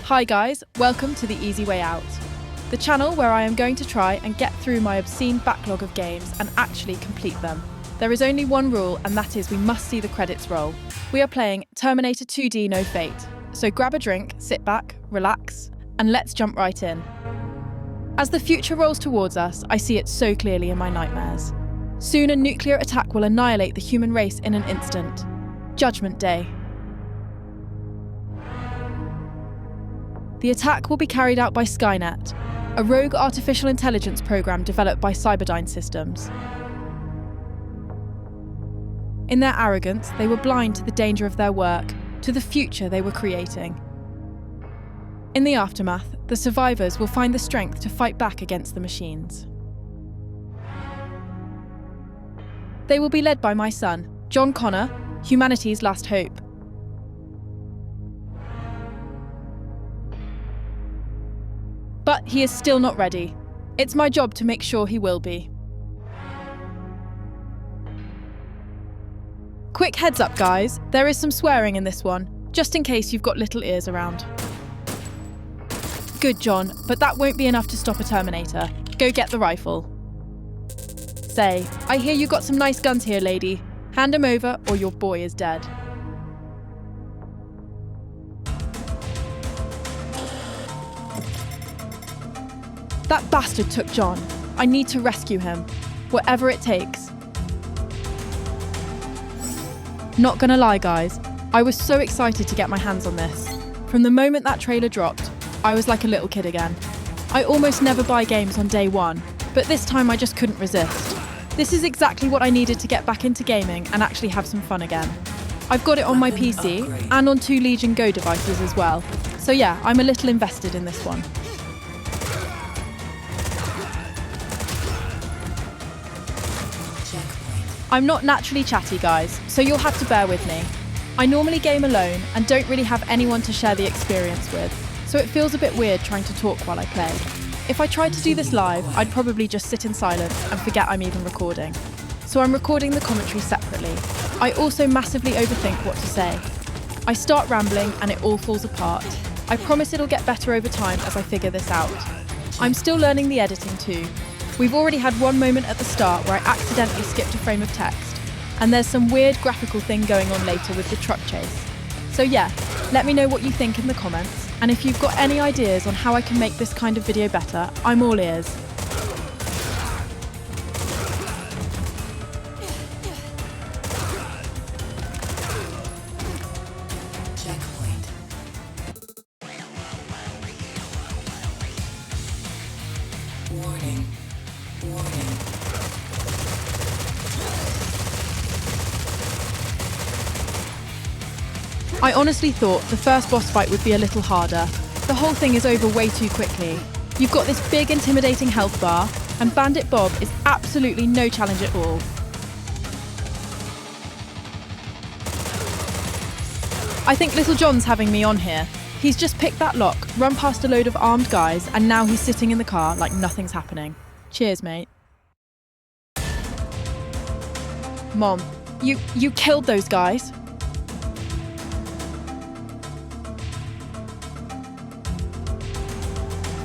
Hi guys, welcome to The Easy Way Out, the channel where I am going to try and get through my obscene backlog of games and actually complete them. There is only one rule, and that is we must see the credits roll. We are playing Terminator 2D No Fate, so grab a drink, sit back, relax, and let's jump right in. As the future rolls towards us, I see it so clearly in my nightmares. Soon a nuclear attack will annihilate the human race in an instant. Judgment Day. The attack will be carried out by Skynet, a rogue artificial intelligence program developed by Cyberdyne Systems. In their arrogance, they were blind to the danger of their work, to the future they were creating. In the aftermath, the survivors will find the strength to fight back against the machines. They will be led by my son, John Connor, humanity's last hope. But he is still not ready. It's my job to make sure he will be. Quick heads up, guys. There is some swearing in this one, just in case you've got little ears around. Good, John, but that won't be enough to stop a Terminator. Go get the rifle. Say, I hear you got some nice guns here, lady. Hand them over or your boy is dead. That bastard took John. I need to rescue him, whatever it takes. Not gonna lie, guys, I was so excited to get my hands on this. From the moment that trailer dropped, I was like a little kid again. I almost never buy games on day one, but this time I just couldn't resist. This is exactly what I needed to get back into gaming and actually have some fun again. I've got it on my PC and on 2 Legion Go devices as well. So yeah, I'm a little invested in this one. I'm not naturally chatty, guys, so you'll have to bear with me. I normally game alone and don't really have anyone to share the experience with, so it feels a bit weird trying to talk while I play. If I tried to do this live, I'd probably just sit in silence and forget I'm even recording. So I'm recording the commentary separately. I also massively overthink what to say. I start rambling and it all falls apart. I promise it'll get better over time as I figure this out. I'm still learning the editing too. We've already had one moment at the start where I accidentally skipped a frame of text, and there's some weird graphical thing going on later with the truck chase. So yeah, let me know what you think in the comments, and if you've got any ideas on how I can make this kind of video better, I'm all ears. Warning. I honestly thought the first boss fight would be a little harder. The whole thing is over way too quickly. You've got this big intimidating health bar, and Bandit Bob is absolutely no challenge at all. I think Little John's having me on here. He's just picked that lock, run past a load of armed guys, and now he's sitting in the car like nothing's happening. Cheers, mate. Mom, you killed those guys?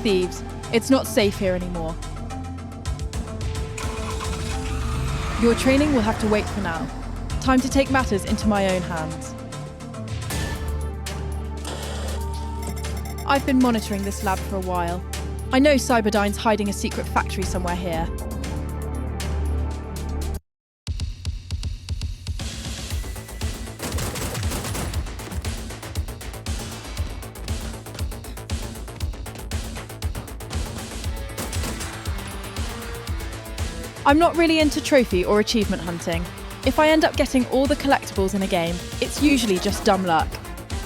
Thieves, it's not safe here anymore. Your training will have to wait for now. Time to take matters into my own hands. I've been monitoring this lab for a while. I know Cyberdyne's hiding a secret factory somewhere here. I'm not really into trophy or achievement hunting. If I end up getting all the collectibles in a game, it's usually just dumb luck.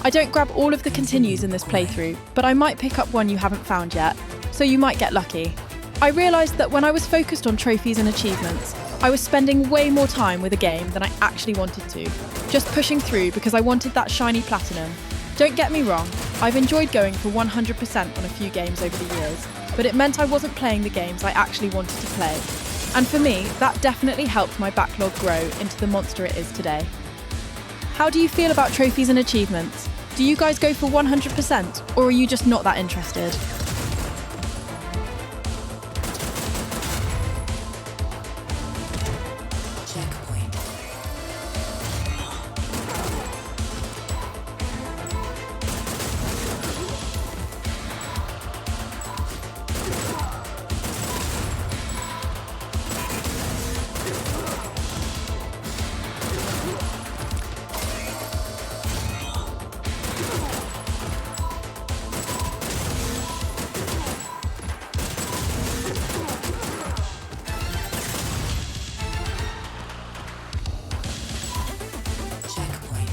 I don't grab all of the continues in this playthrough, but I might pick up one you haven't found yet, so you might get lucky. I realised that when I was focused on trophies and achievements, I was spending way more time with a game than I actually wanted to, just pushing through because I wanted that shiny platinum. Don't get me wrong, I've enjoyed going for 100% on a few games over the years, but it meant I wasn't playing the games I actually wanted to play. And for me, that definitely helped my backlog grow into the monster it is today. How do you feel about trophies and achievements? Do you guys go for 100%, or are you just not that interested? Checkpoint. Checkpoint.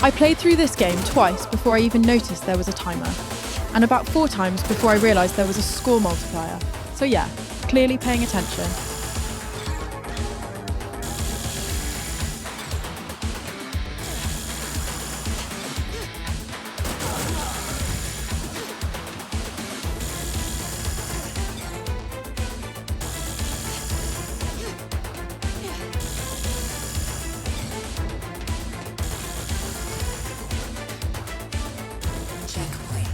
I played through this game twice before I even noticed there was a timer, and about 4 times before I realised there was a score multiplier. So yeah, clearly paying attention. Checkpoint.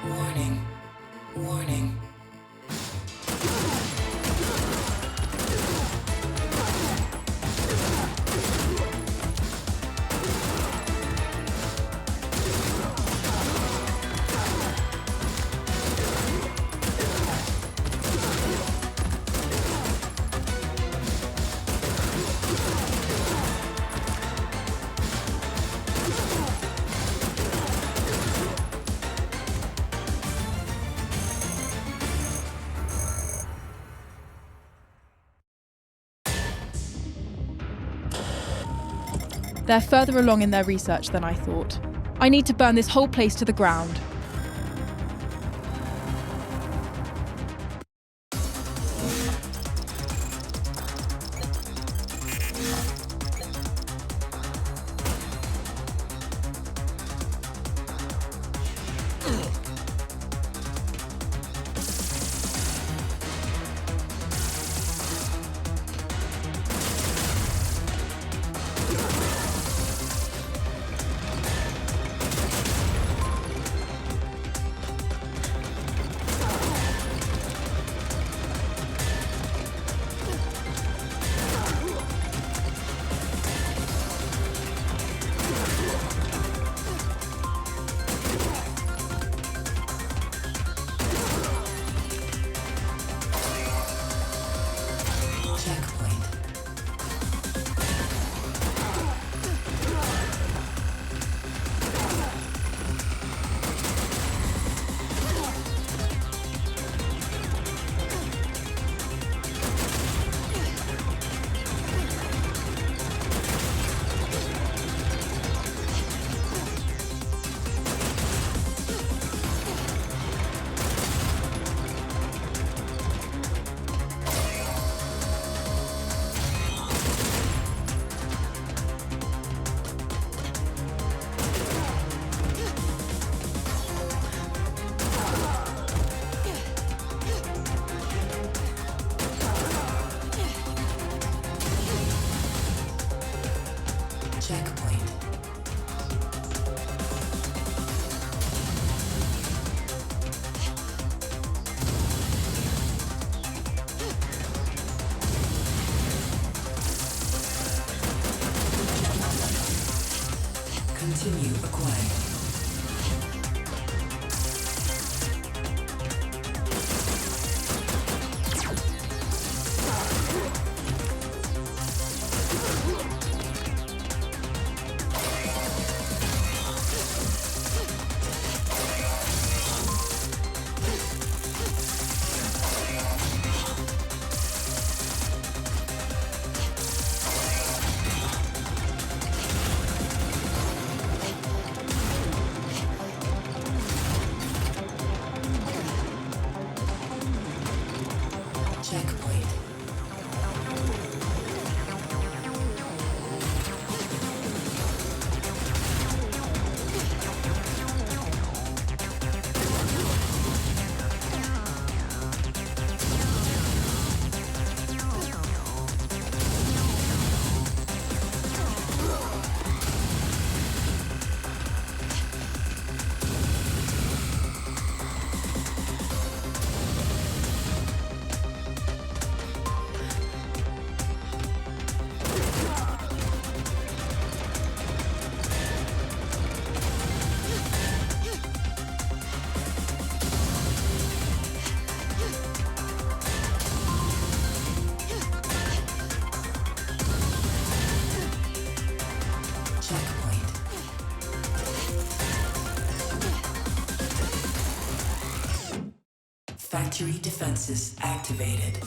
Warning. Warning. They're further along in their research than I thought. I need to burn this whole place to the ground. Checkpoint. Checkpoint. Continue acquired. Checkpoint. Factory defenses activated.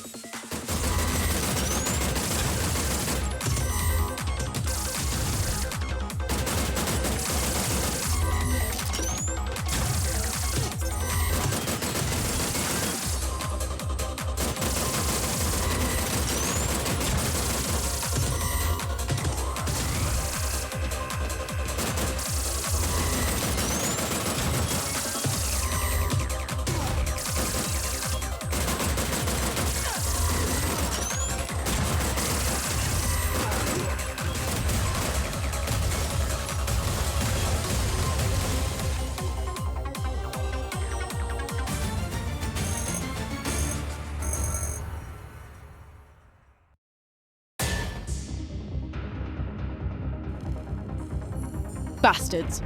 Bastards.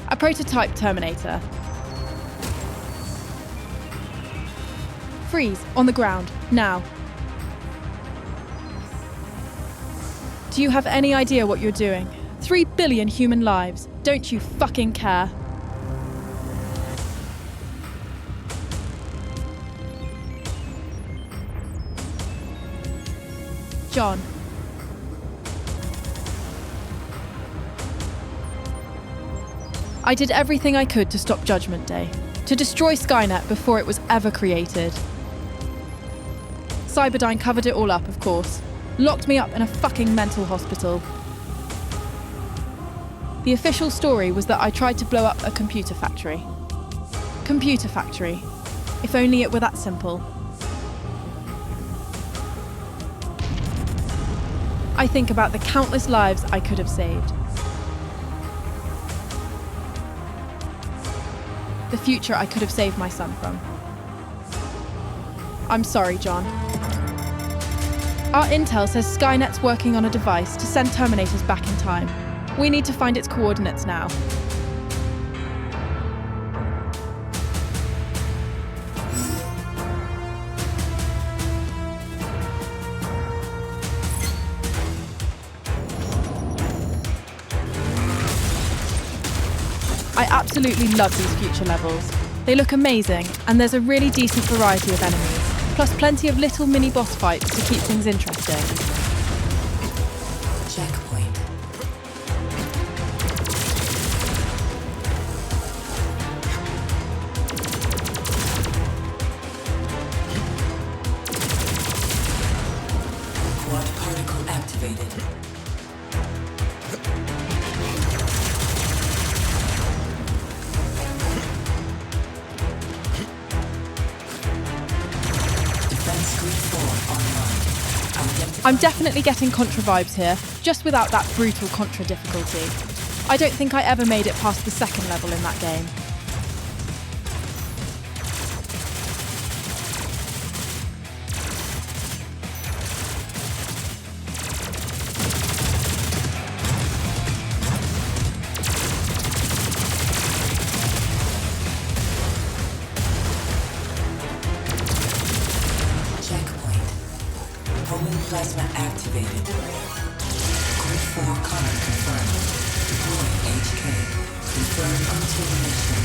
A prototype Terminator. Freeze, on the ground, now. Do you have any idea what you're doing? 3 billion human lives. Don't you fucking care? John. I did everything I could to stop Judgment Day, to destroy Skynet before it was ever created. Cyberdyne covered it all up, of course. Locked me up in a fucking mental hospital. The official story was that I tried to blow up a computer factory. Computer factory. If only it were that simple. I think about the countless lives I could have saved. The future I could have saved my son from. I'm sorry, John. Our intel says Skynet's working on a device to send Terminators back in time. We need to find its coordinates now. I absolutely love these future levels. They look amazing, and there's a really decent variety of enemies, plus plenty of little mini boss fights to keep things interesting. Checkpoint. Quad particle activated. I'm definitely getting Contra vibes here, just without that brutal Contra difficulty. I don't think I ever made it past the second level in that game. Plasma activated. Grid 4 common confirmed. Deploying HK. Confirmed until mission.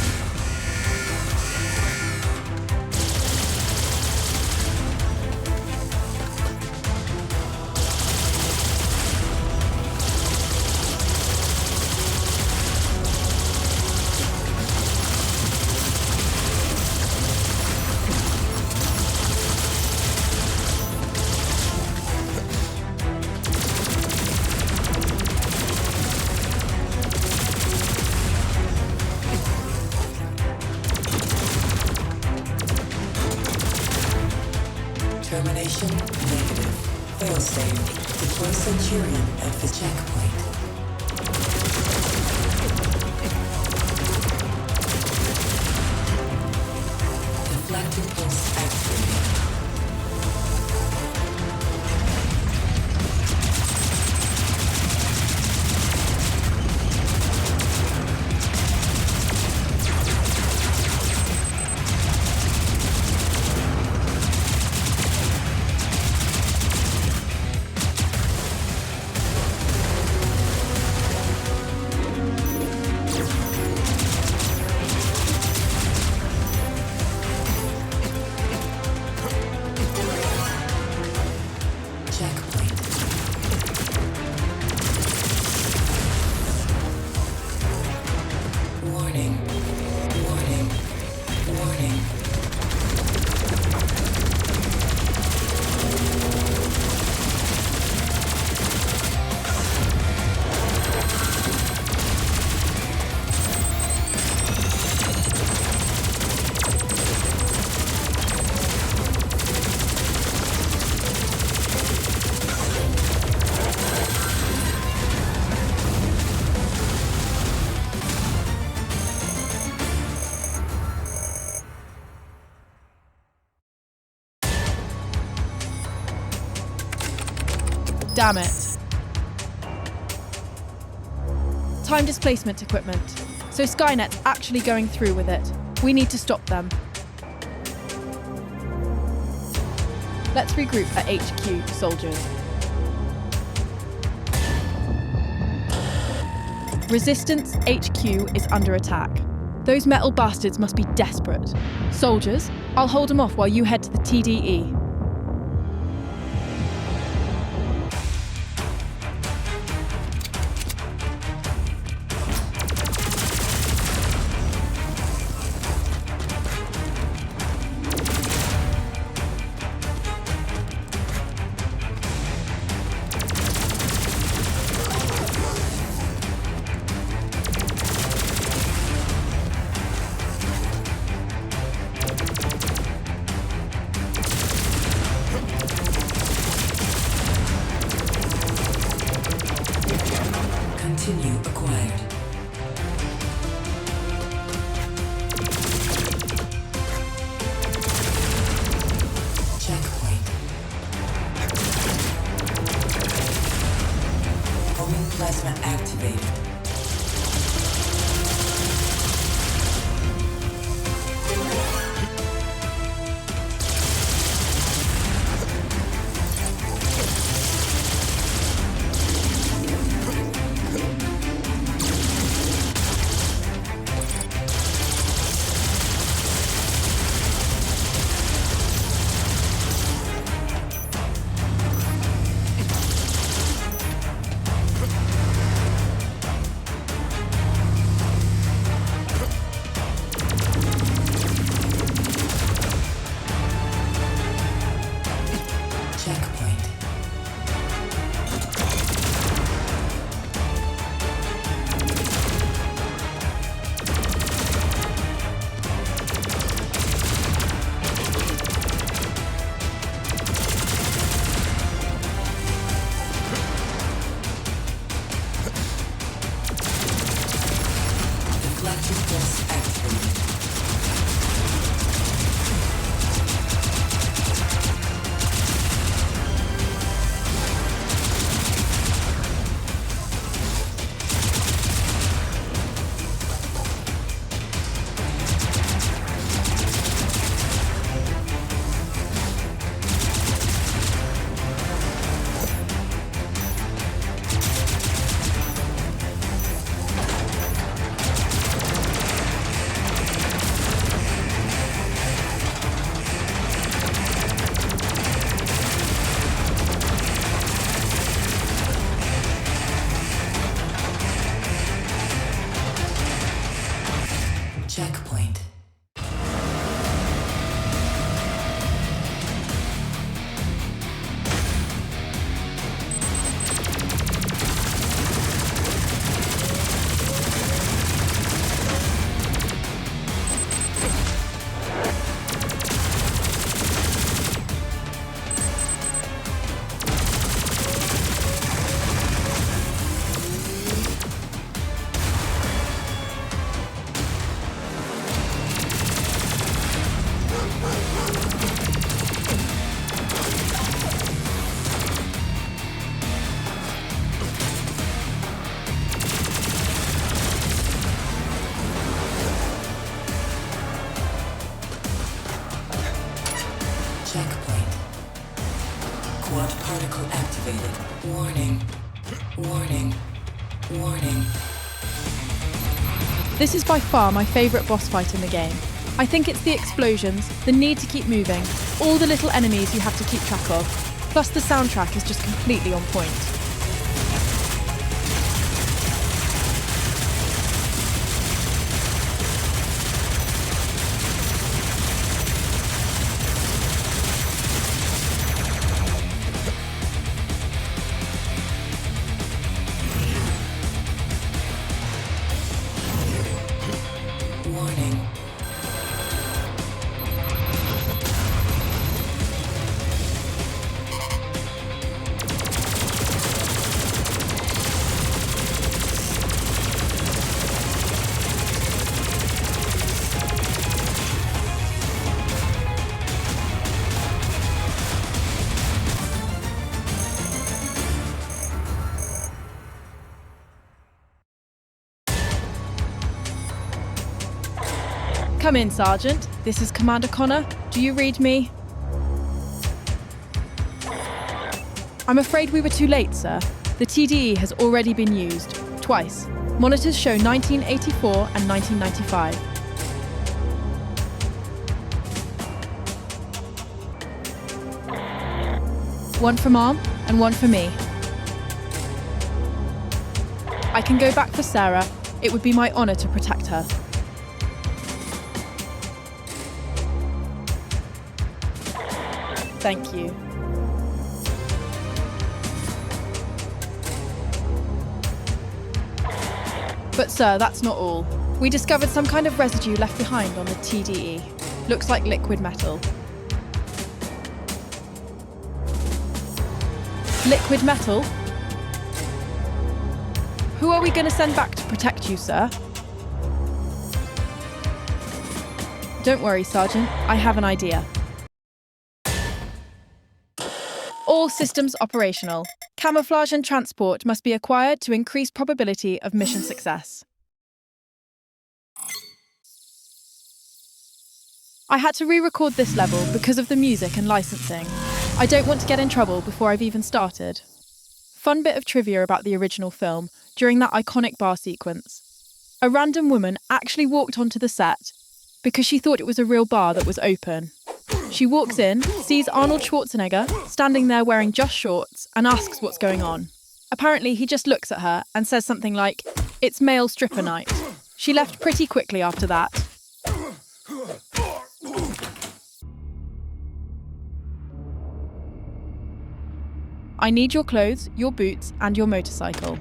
Termination negative. Failsafe. Deploy Centurion at the checkpoint. Deflected pulse activated. Warning. Warning. Warning. Damn it. Time displacement equipment. So Skynet's actually going through with it. We need to stop them. Let's regroup at HQ, soldiers. Resistance HQ is under attack. Those metal bastards must be desperate. Soldiers, I'll hold them off while you head to the TDE. Continue acquired. Checkpoint. Homing plasma activated. Checkpoint. Deflected pulse activated. Checkpoint. vehicle activated. Warning. Warning. Warning. This is by far my favourite boss fight in the game. I think it's the explosions, the need to keep moving, all the little enemies you have to keep track of, plus the soundtrack is just completely on point. Warning. Come in, Sergeant. This is Commander Connor. Do you read me? I'm afraid we were too late, sir. The TDE has already been used. Twice. Monitors show 1984 and 1995. One for Mom and one for me. I can go back for Sarah. It would be my honour to protect her. Thank you. But sir, that's not all. We discovered some kind of residue left behind on the TDE. Looks like liquid metal. Liquid metal? Who are we going to send back to protect you, sir? Don't worry, Sergeant. I have an idea. All systems operational. Camouflage and transport must be acquired to increase probability of mission success. I had to re-record this level because of the music and licensing. I don't want to get in trouble before I've even started. Fun bit of trivia about the original film, during that iconic bar sequence. A random woman actually walked onto the set because she thought it was a real bar that was open. She walks in, sees Arnold Schwarzenegger standing there wearing just shorts and asks what's going on. Apparently, he just looks at her and says something like, "It's male stripper night." She left pretty quickly after that. I need your clothes, your boots, and your motorcycle.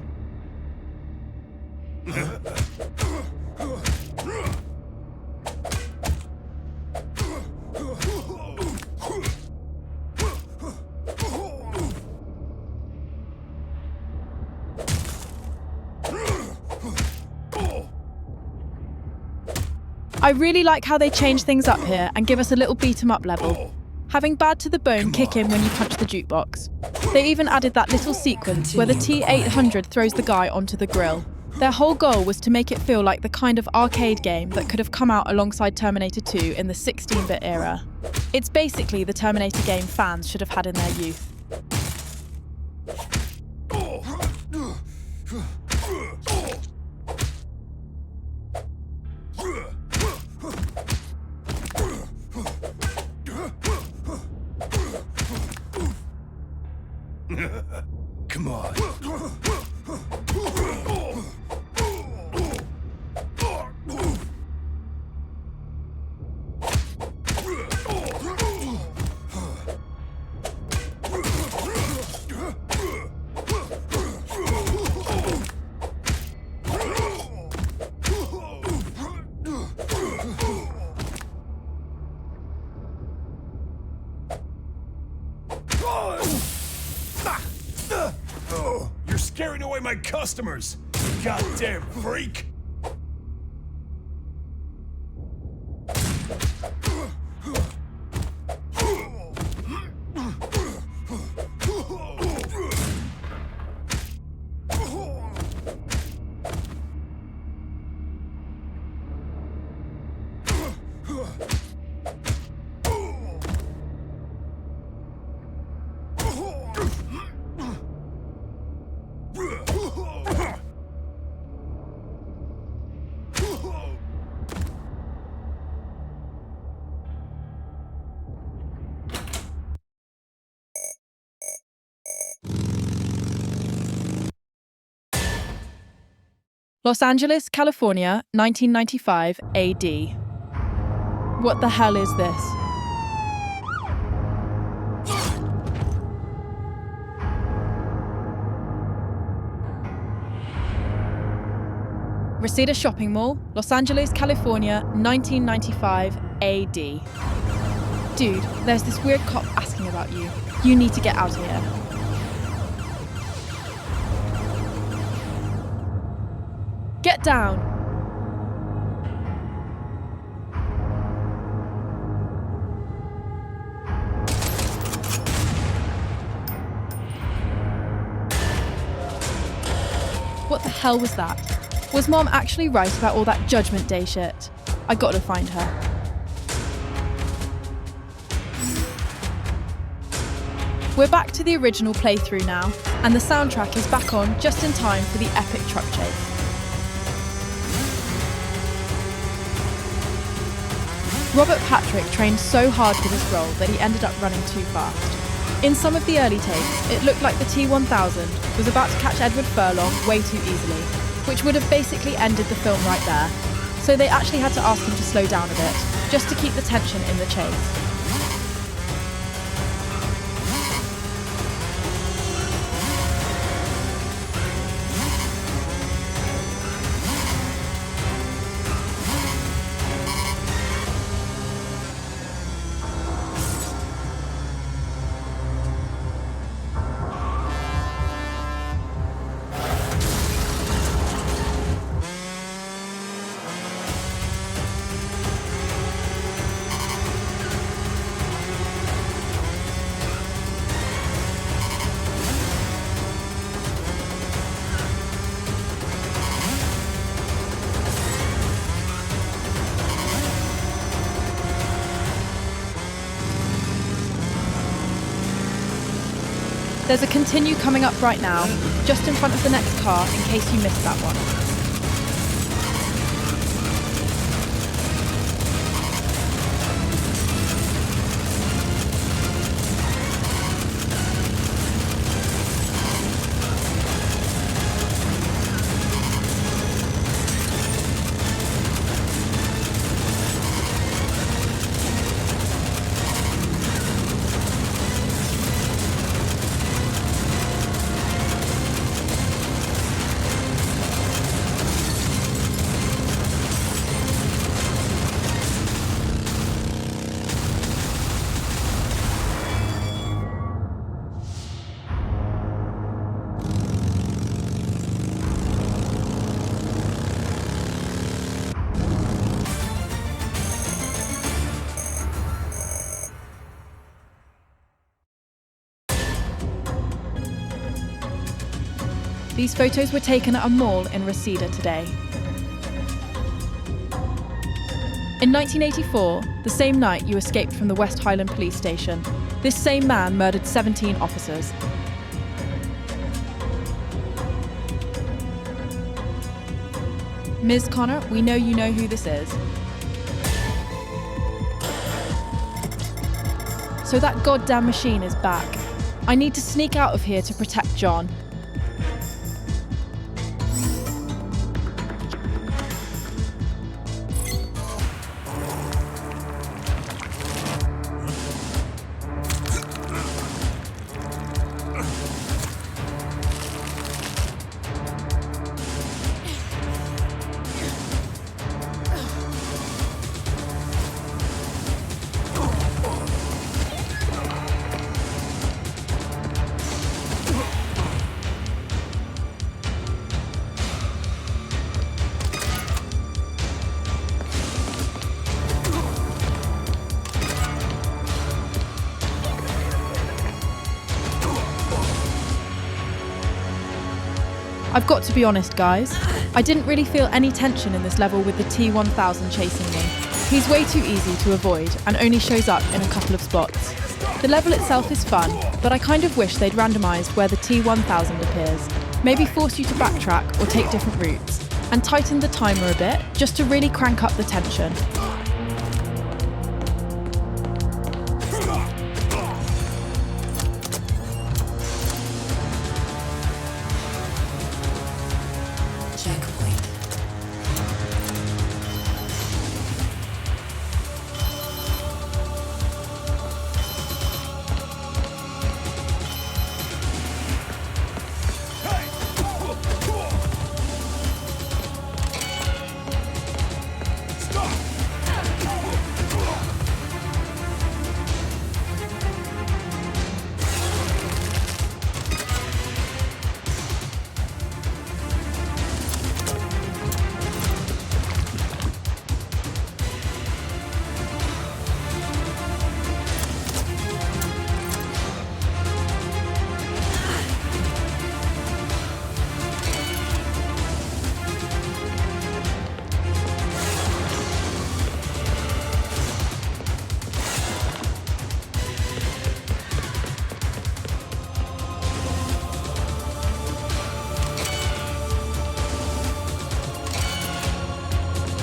I really like how they change things up here and give us a little beat-em-up level. Having bad to the bone kick in when you punch the jukebox. They even added that little sequence where the T-800 throws the guy onto the grill. Their whole goal was to make it feel like the kind of arcade game that could have come out alongside Terminator 2 in the 16-bit era. It's basically the Terminator game fans should have had in their youth. Come on. You're scaring away my customers, you goddamn freak! Los Angeles, California, 1995 AD. What the hell is this? Reseda Shopping Mall, Los Angeles, California, 1995 AD. Dude, there's this weird cop asking about you. You need to get out of here. Get down! What the hell was that? Was Mom actually right about all that Judgment Day shit? I gotta find her. We're back to the original playthrough now, and the soundtrack is back on just in time for the epic truck chase. Robert Patrick trained so hard for this role that he ended up running too fast. In some of the early takes, it looked like the T-1000 was about to catch Edward Furlong way too easily, which would have basically ended the film right there. So they actually had to ask him to slow down a bit, just to keep the tension in the chase. There's a continue coming up right now, just in front of the next car in case you missed that one. These photos were taken at a mall in Reseda today. In 1984, the same night you escaped from the West Highland police station, this same man murdered 17 officers. Ms. Connor, we know you know who this is. So that goddamn machine is back. I need to sneak out of here to protect John. I've got to be honest, guys. I didn't really feel any tension in this level with the T-1000 chasing me. He's way too easy to avoid and only shows up in a couple of spots. The level itself is fun, but I kind of wish they'd randomised where the T-1000 appears. Maybe force you to backtrack or take different routes, and tighten the timer a bit just to really crank up the tension. Checkpoint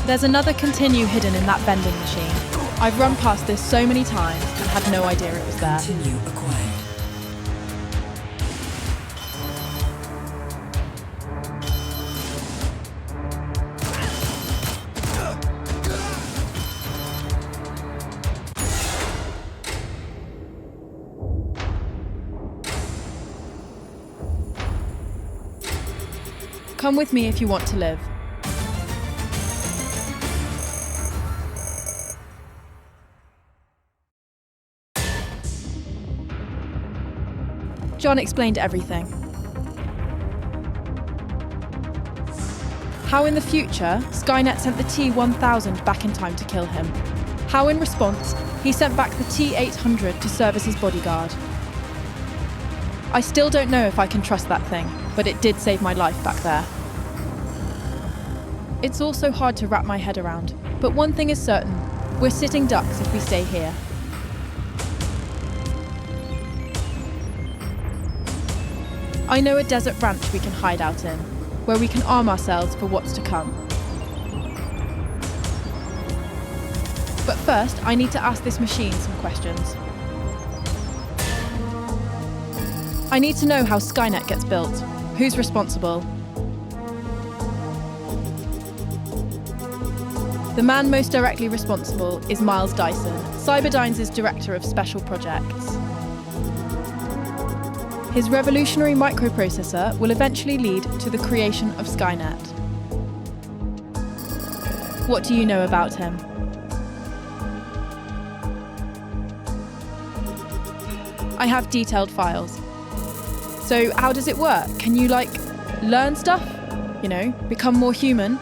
There's another continue hidden in that vending machine. I've run past this so many times and had no idea it was there. Continue acquired. Come with me if you want to live. John explained everything. How in the future, Skynet sent the T-1000 back in time to kill him. How in response, he sent back the T-800 to serve as his bodyguard. I still don't know if I can trust that thing, but it did save my life back there. It's also hard to wrap my head around, but one thing is certain, we're sitting ducks if we stay here. I know a desert ranch we can hide out in, where we can arm ourselves for what's to come. But first, I need to ask this machine some questions. I need to know how Skynet gets built, who's responsible. The man most directly responsible is Miles Dyson, Cyberdyne's director of special projects. His revolutionary microprocessor will eventually lead to the creation of Skynet. What do you know about him? I have detailed files. So how does it work? Can you, learn stuff? Become more human?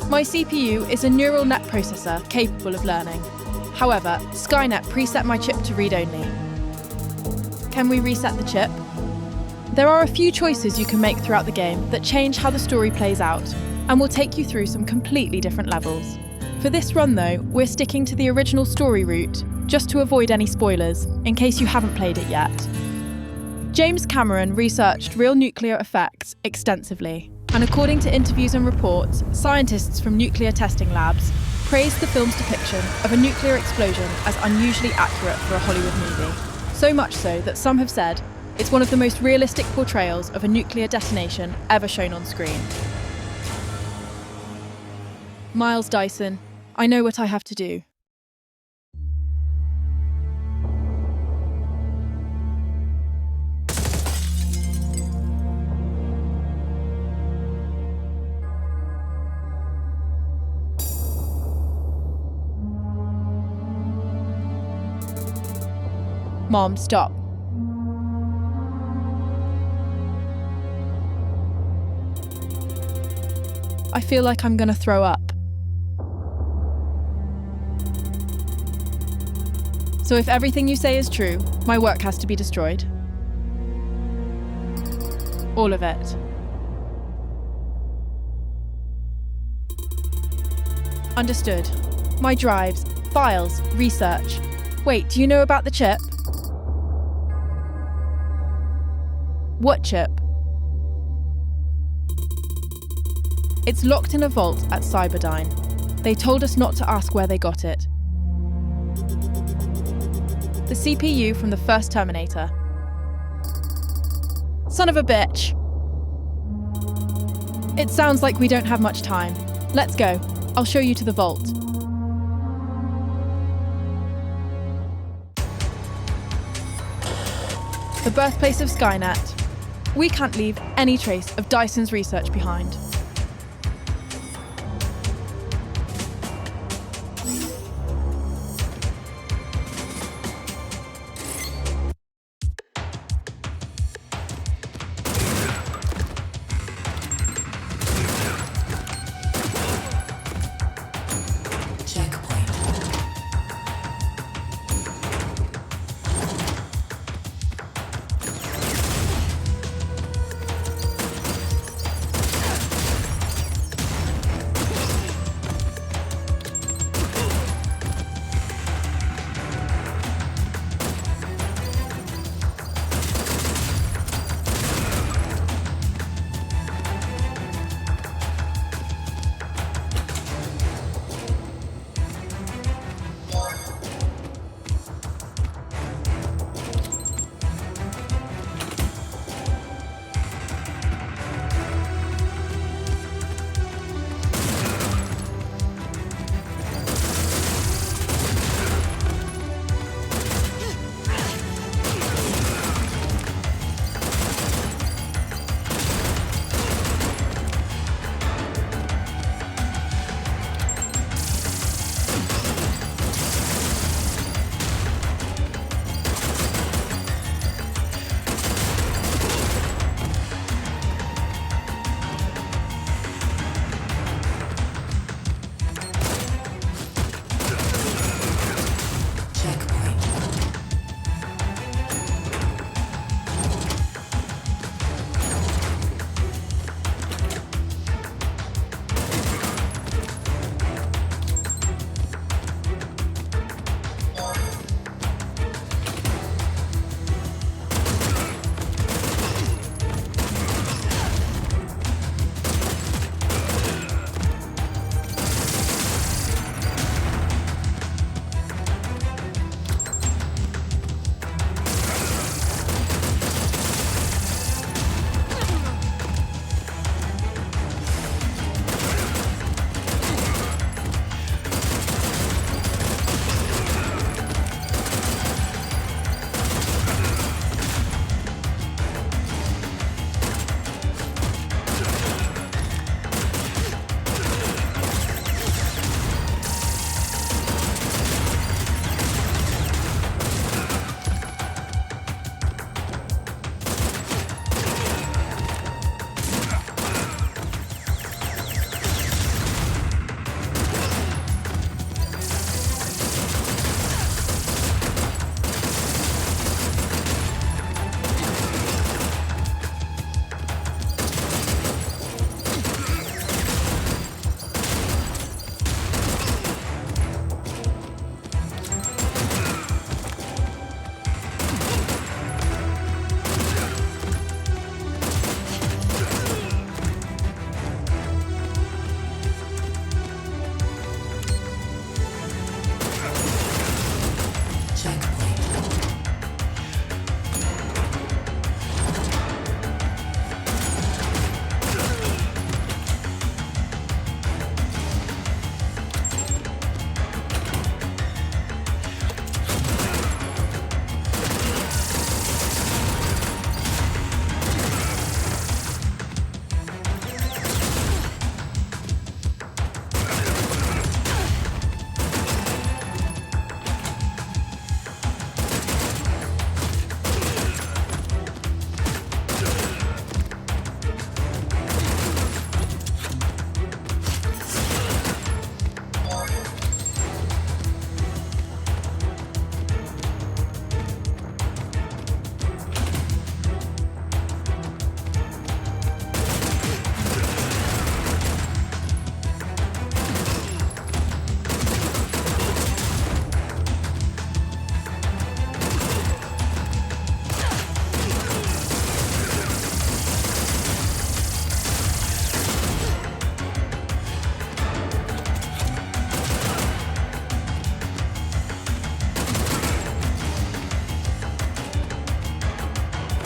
My CPU is a neural net processor capable of learning. However, Skynet preset my chip to read-only. Can we reset the chip? There are a few choices you can make throughout the game that change how the story plays out, and will take you through some completely different levels. For this run though, we're sticking to the original story route, just to avoid any spoilers, in case you haven't played it yet. James Cameron researched real nuclear effects extensively, and according to interviews and reports, scientists from nuclear testing labs praised the film's depiction of a nuclear explosion as unusually accurate for a Hollywood movie. So much so that some have said it's one of the most realistic portrayals of a nuclear detonation ever shown on screen. Miles Dyson, I know what I have to do. Mom, stop. I feel like I'm gonna throw up. So if everything you say is true, my work has to be destroyed. All of it. Understood. My drives, files, research. Wait, do you know about the chip? What chip? It's locked in a vault at Cyberdyne. They told us not to ask where they got it. The CPU from the first Terminator. Son of a bitch! It sounds like we don't have much time. Let's go. I'll show you to the vault. The birthplace of Skynet. We can't leave any trace of Dyson's research behind. Checkpoint.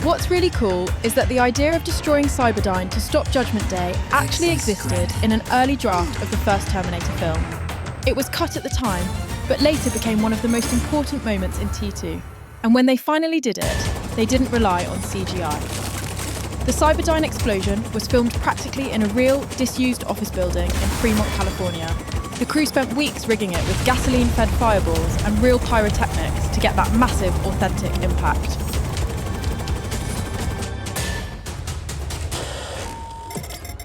What's really cool is that the idea of destroying Cyberdyne to stop Judgment Day actually existed in an early draft of the first Terminator film. It was cut at the time, but later became one of the most important moments in T2. And when they finally did it, they didn't rely on CGI. The Cyberdyne explosion was filmed practically in a real, disused office building in Fremont, California. The crew spent weeks rigging it with gasoline-fed fireballs and real pyrotechnics to get that massive, authentic impact.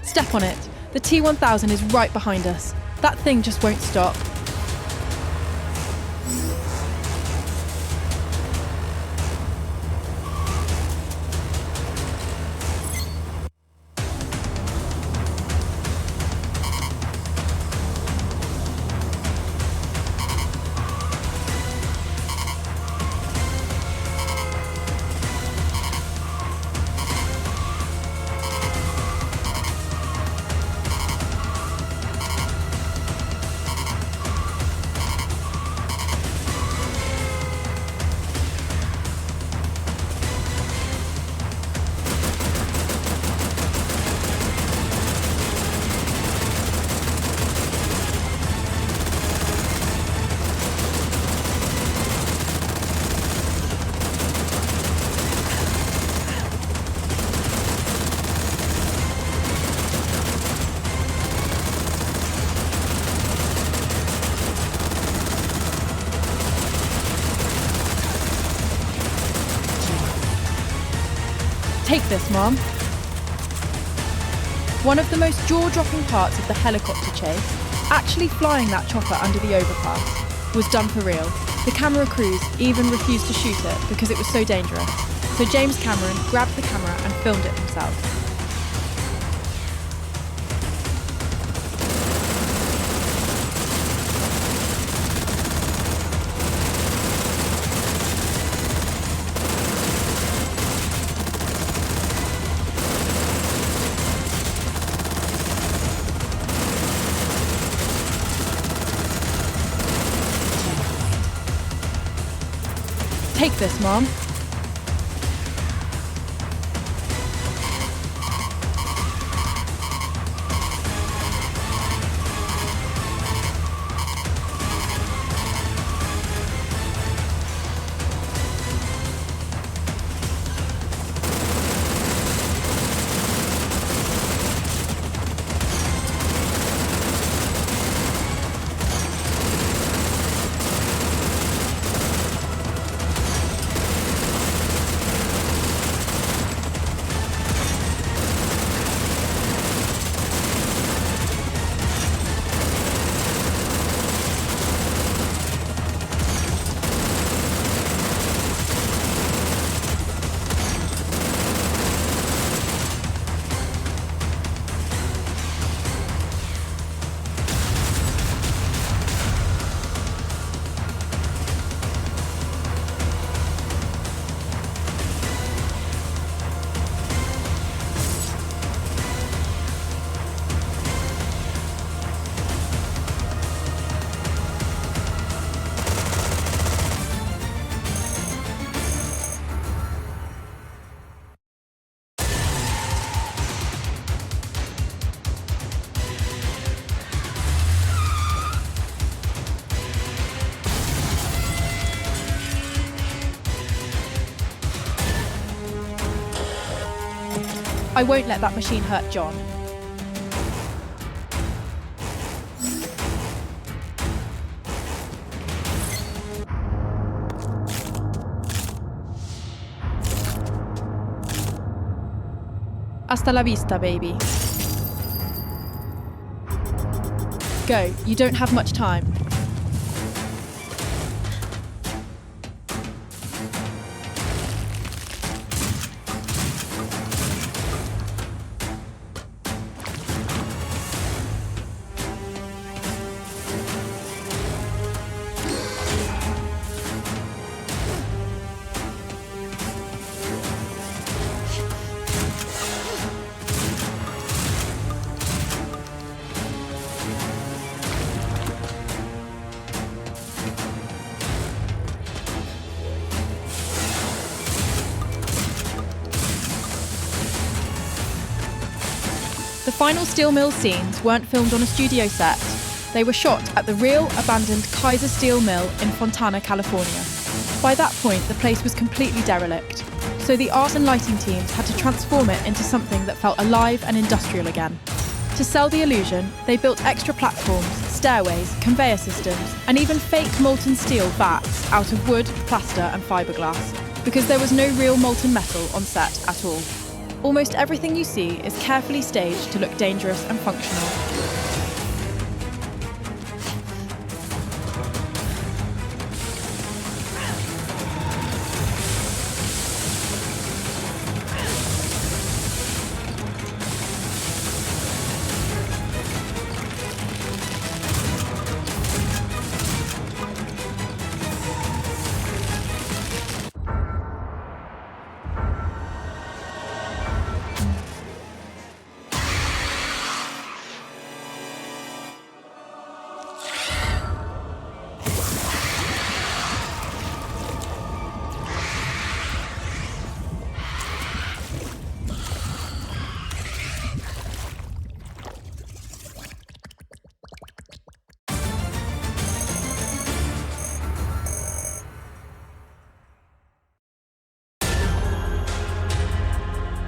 Step on it. The T-1000 is right behind us. That thing just won't stop. Take this, Mom. One of the most jaw-dropping parts of the helicopter chase, actually flying that chopper under the overpass, was done for real. The camera crews even refused to shoot it because it was so dangerous. So James Cameron grabbed the camera and filmed it himself. Take this, Mom. I won't let that machine hurt John. Hasta la vista, baby. Go, you don't have much time. The final steel mill scenes weren't filmed on a studio set. They were shot at the real abandoned Kaiser Steel Mill in Fontana, California. By that point, the place was completely derelict, so the art and lighting teams had to transform it into something that felt alive and industrial again. To sell the illusion, they built extra platforms, stairways, conveyor systems, and even fake molten steel vats out of wood, plaster, and fiberglass, because there was no real molten metal on set at all. Almost everything you see is carefully staged to look dangerous and functional.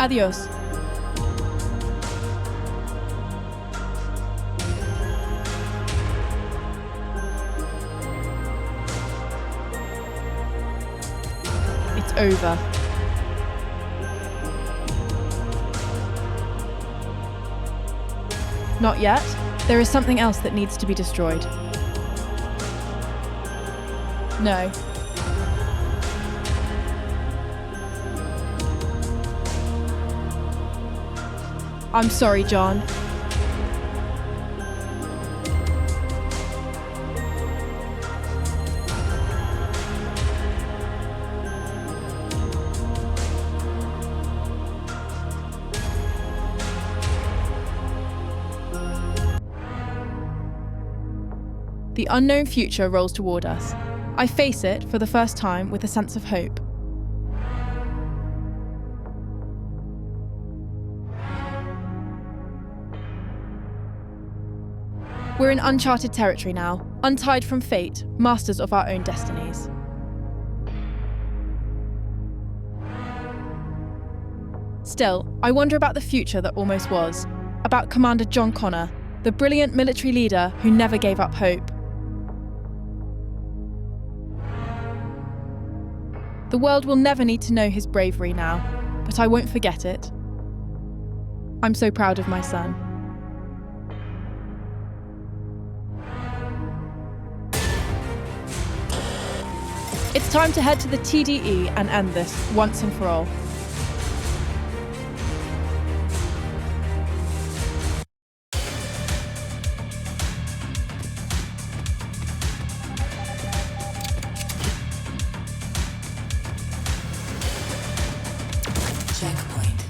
Adios. It's over. Not yet. There is something else that needs to be destroyed. No. I'm sorry, John. The unknown future rolls toward us. I face it for the first time with a sense of hope. We're in uncharted territory now, untied from fate, masters of our own destinies. Still, I wonder about the future that almost was, about Commander John Connor, the brilliant military leader who never gave up hope. The world will never need to know his bravery now, but I won't forget it. I'm so proud of my son. It's time to head to the TDE and end this once and for all. Checkpoint.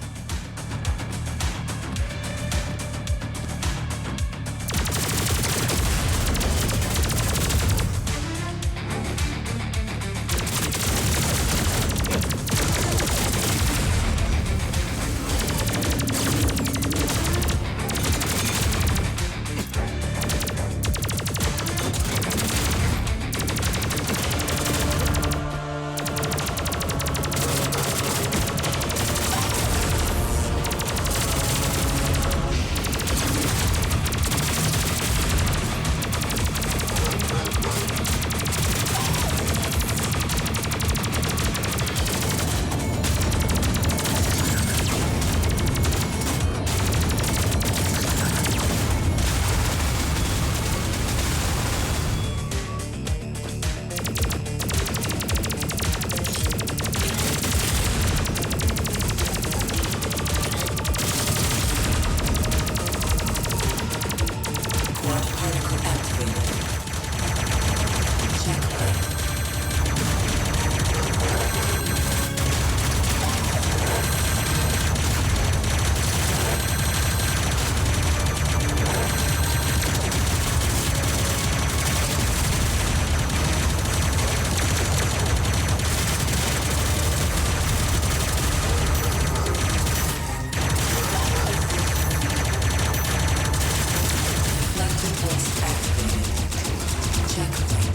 checkpoint.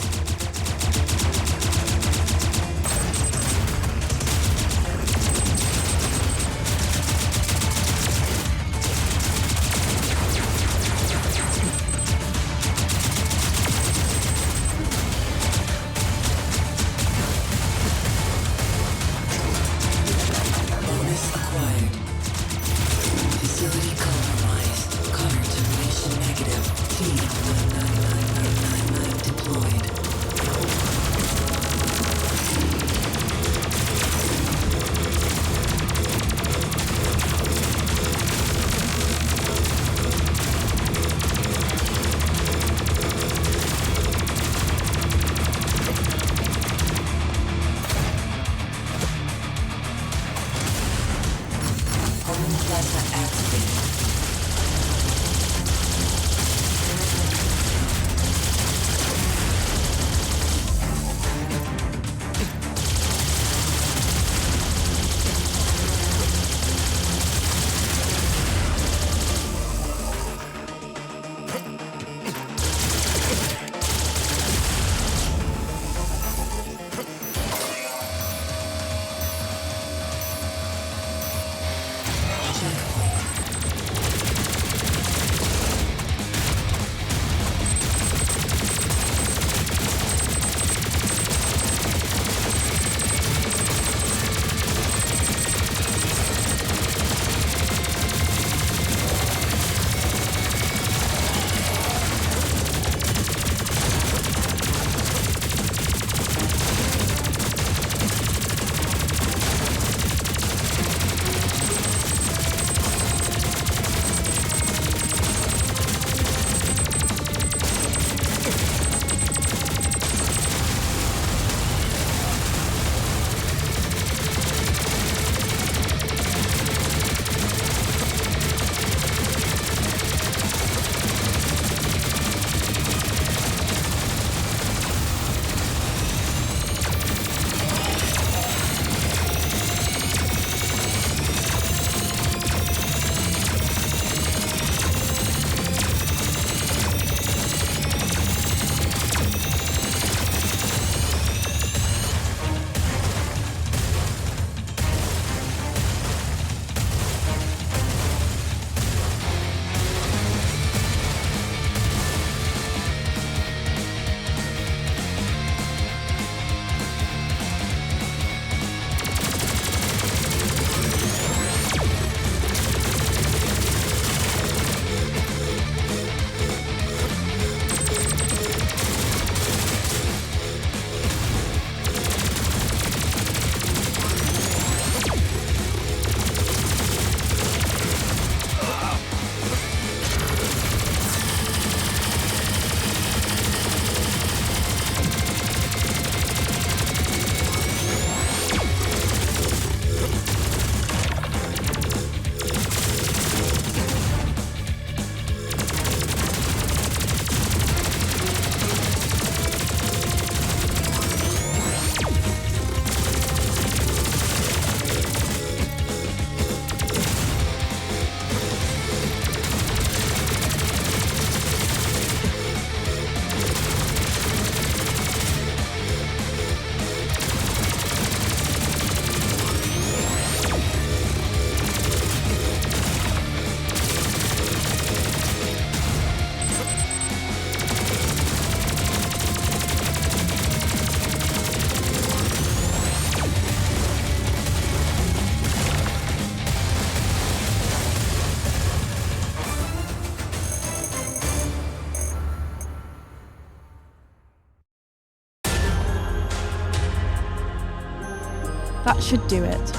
Bonus acquired. Facility compromised. Cover termination negative. T-19999 deployed. Hormone plasma activated. Checkpoint. That should do it.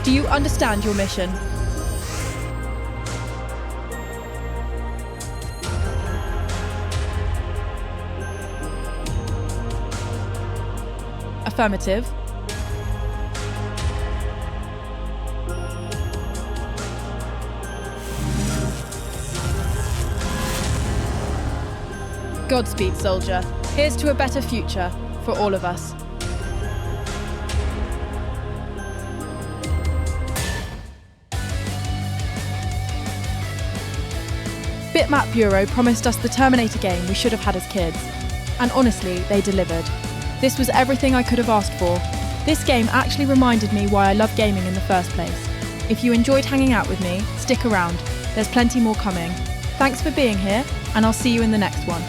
Do you understand your mission? Affirmative. Godspeed, soldier. Here's to a better future for all of us. Bitmap Bureau promised us the Terminator game we should have had as kids. And honestly, they delivered. This was everything I could have asked for. This game actually reminded me why I love gaming in the first place. If you enjoyed hanging out with me, stick around. There's plenty more coming. Thanks for being here, and I'll see you in the next one.